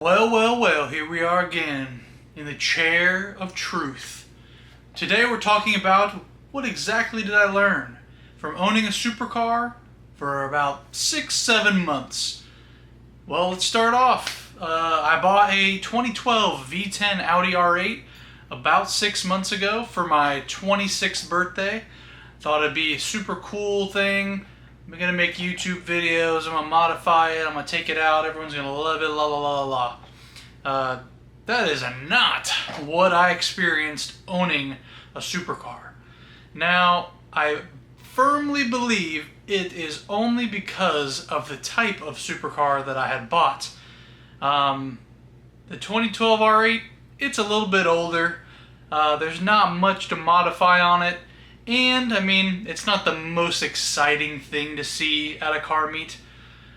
Well, here we are again in the chair of truth. Today we're talking about what exactly did I learn from owning a supercar for about 6-7 months. Well, let's start off. I bought a 2012 V10 Audi R8 about 6 months ago for my 26th birthday. Thought it'd be a super cool thing. I'm gonna make YouTube videos, I'm gonna modify it, I'm gonna take it out, everyone's gonna love it, la la la la la. That is not what I experienced owning a supercar. Now, I firmly believe it is only because of the type of supercar that I had bought. The 2012 R8, it's a little bit older, there's not much to modify on it. And, I mean, it's not the most exciting thing to see at a car meet.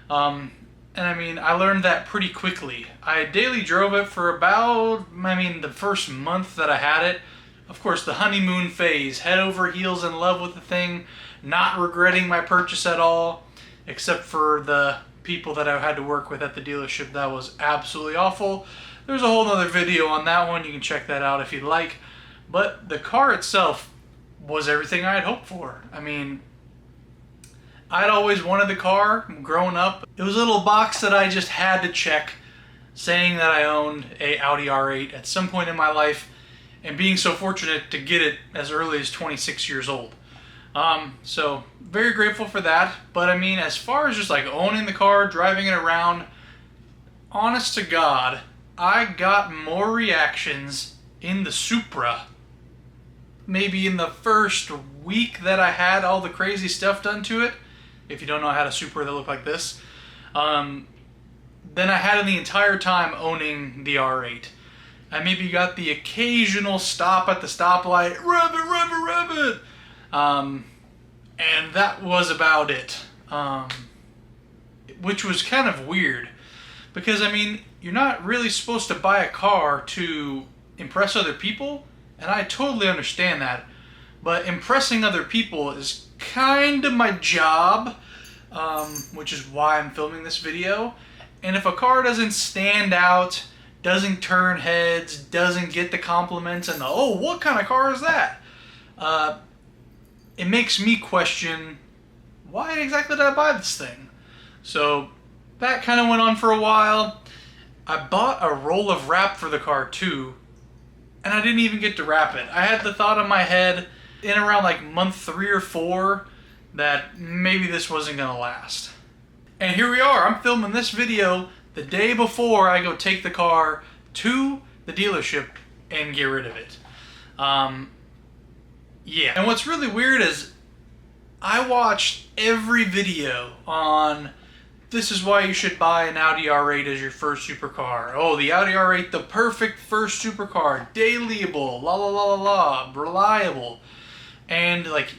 And, I mean, I learned that pretty quickly. I daily drove it for about, the first month that I had it. Of course, the honeymoon phase, head over heels in love with the thing, not regretting my purchase at all, except for the people that I had to work with at the dealership. That was absolutely awful. There's a whole other video on that one. You can check that out if you'd like. But the car itself was everything I had hoped for. I mean, I'd always wanted the car growing up. It was a little box that I just had to check, saying that I owned a Audi R8 at some point in my life, and being so fortunate to get it as early as 26 years old. So very grateful for that. But I mean, as far as just like owning the car, driving it around, honest to God, I got more reactions in the Supra maybe in the first week that I had all the crazy stuff done to it, if you don't know, I had a Supra that looked like this, than I had in the entire time owning the R8. I maybe got the occasional stop at the stoplight, rev it, and that was about it, which was kind of weird, because I mean, you're not really supposed to buy a car to impress other people. And I totally understand that, but impressing other people is kind of my job, which is why I'm filming this video. And if a car doesn't stand out, doesn't turn heads, doesn't get the compliments and the, oh, what kind of car is that? It makes me question, why exactly did I buy this thing? So that kind of went on for a while. I bought a roll of wrap for the car too, and I didn't even get to wrap it. I had the thought in my head in around like month 3 or 4 that maybe this wasn't gonna last. And here we are, I'm filming this video the day before I go take the car to the dealership and get rid of it. Yeah, and what's really weird is I watched every video on this is why you should buy an Audi R8 as your first supercar. Oh, the Audi R8, the perfect first supercar. Dailyable, la la la la la, reliable. And like,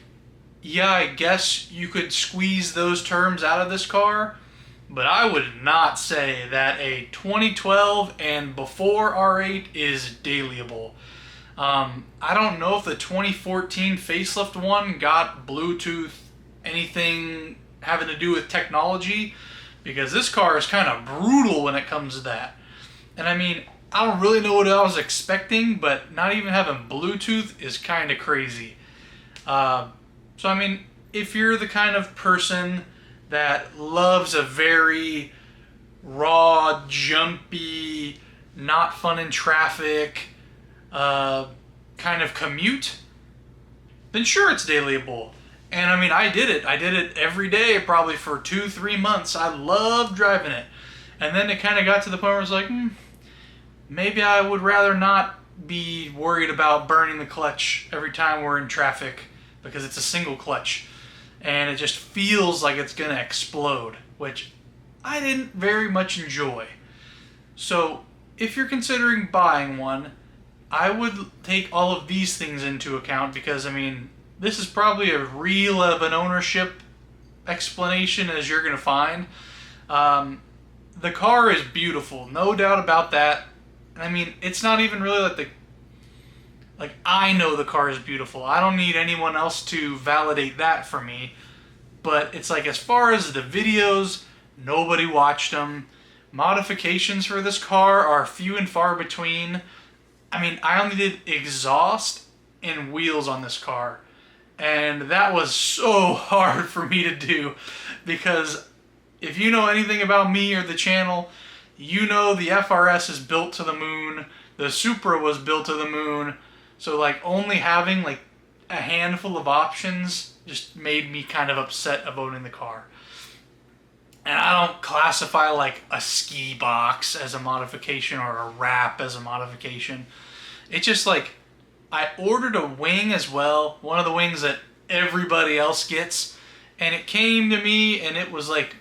yeah, I guess you could squeeze those terms out of this car, but I would not say that a 2012 and before R8 is dailyable. I don't know if the 2014 facelift one got Bluetooth, anything having to do with technology, because this car is kind of brutal when it comes to that. And I mean, I don't really know what I was expecting, but not even having Bluetooth is kind of crazy. So I mean, if you're the kind of person that loves a very raw, jumpy, not fun in traffic kind of commute, then sure, it's dailyable. And I mean, I did it. I did it every day, probably for 2-3 months. I loved driving it. And then it kind of got to the point where I was like, maybe I would rather not be worried about burning the clutch every time we're in traffic, because it's a single clutch. And it just feels like it's going to explode, which I didn't very much enjoy. So if you're considering buying one, I would take all of these things into account, because I mean, this is probably as real of an ownership explanation as you're going to find. The car is beautiful, no doubt about that. I mean, it's not even really like I know the car is beautiful. I don't need anyone else to validate that for me. But it's like, as far as the videos, nobody watched them. Modifications for this car are few and far between. I mean, I only did exhaust and wheels on this car, and that was so hard for me to do, because if you know anything about me or the channel, you know the FRS is built to the moon, the Supra was built to the moon, so like only having like a handful of options just made me kind of upset of owning the car. And I don't classify like a ski box as a modification or a wrap as a modification. It's just like, I ordered a wing as well, one of the wings that everybody else gets, and it came to me and it was like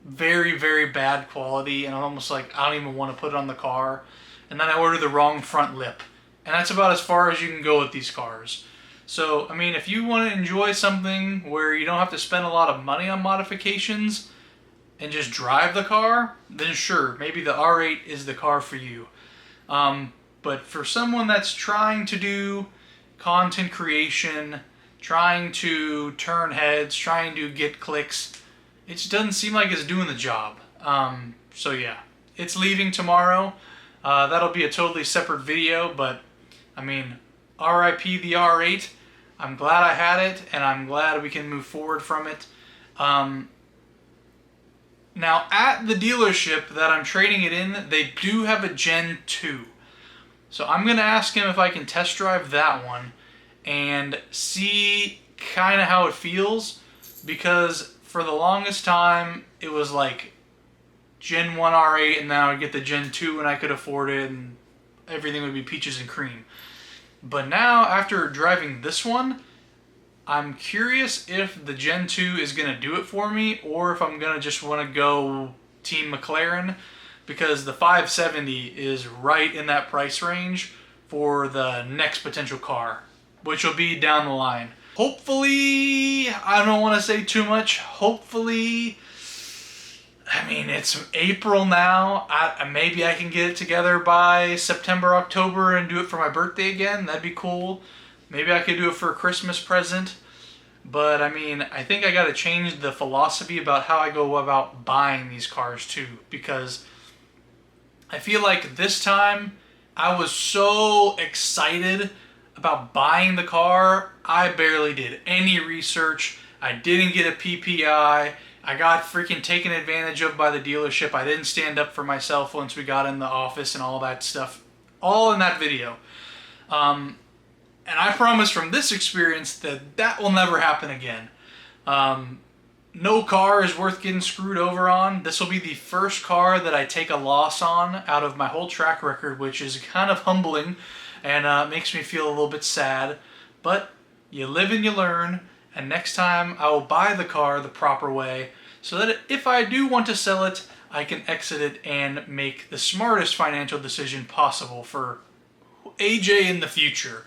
very, very bad quality, and I'm almost like, I don't even want to put it on the car. And then I ordered the wrong front lip, and that's about as far as you can go with these cars. So, I mean, if you want to enjoy something where you don't have to spend a lot of money on modifications and just drive the car, then sure, maybe the R8 is the car for you. But for someone that's trying to do content creation, trying to turn heads, trying to get clicks, it just doesn't seem like it's doing the job. So yeah, it's leaving tomorrow. That'll be a totally separate video, but I mean, RIP the R8. I'm glad I had it, and I'm glad we can move forward from it. Now, at the dealership that I'm trading it in, they do have a Gen 2. So I'm going to ask him if I can test drive that one and see kind of how it feels, because for the longest time, it was like Gen 1 R8, and then I would get the Gen 2 and I could afford it, and everything would be peaches and cream. But now, after driving this one, I'm curious if the Gen 2 is going to do it for me, or if I'm going to just want to go Team McLaren, because the 570 is right in that price range for the next potential car, which will be down the line. Hopefully, I don't want to say too much, hopefully, I mean, it's April now, maybe I can get it together by September, October, and do it for my birthday again. That'd be cool. Maybe I could do it for a Christmas present. But, I mean, I think I got to change the philosophy about how I go about buying these cars, too. Because I feel like this time, I was so excited about buying the car, I barely did any research. I didn't get a PPI. I got freaking taken advantage of by the dealership. I didn't stand up for myself once we got in the office and all that stuff. All in that video. And I promise from this experience that that will never happen again. No car is worth getting screwed over on. This will be the first car that I take a loss on out of my whole track record, which is kind of humbling and makes me feel a little bit sad. But you live and you learn, and next time I will buy the car the proper way, so that if I do want to sell it, I can exit it and make the smartest financial decision possible for AJ in the future.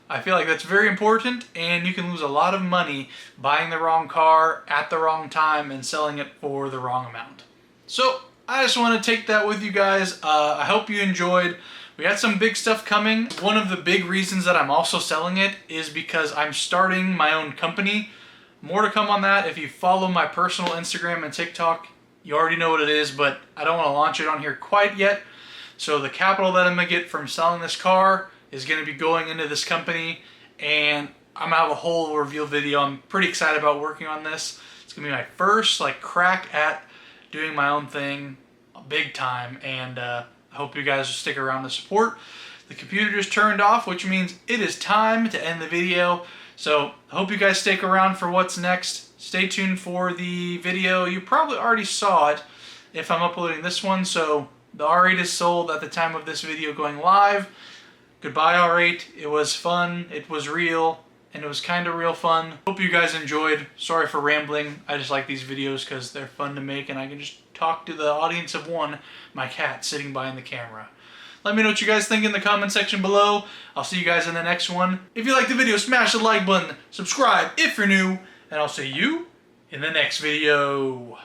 I feel like that's very important, and you can lose a lot of money buying the wrong car at the wrong time and selling it for the wrong amount. So I just want to take that with you guys. I hope you enjoyed. We got some big stuff coming. One of the big reasons that I'm also selling it is because I'm starting my own company. More to come on that. If you follow my personal Instagram and TikTok, you already know what it is, but I don't want to launch it on here quite yet. So the capital that I'm going to get from selling this car is going to be going into this company, and I'm going to have a whole reveal video. I'm pretty excited about working on this. It's going to be my first crack at doing my own thing big time, and I hope you guys will stick around to support. The computer just turned off, which means it is time to end the video. So I hope you guys stick around for what's next. Stay tuned for the video. You probably already saw it if I'm uploading this one. So the R8 is sold at the time of this video going live. Goodbye R8. It was fun, it was real, and it was kind of real fun. Hope you guys enjoyed. Sorry for rambling. I just like these videos because they're fun to make, and I can just talk to the audience of one, my cat sitting behind the camera. Let me know what you guys think in the comment section below. I'll see you guys in the next one. If you liked the video, smash the like button, subscribe if you're new, and I'll see you in the next video.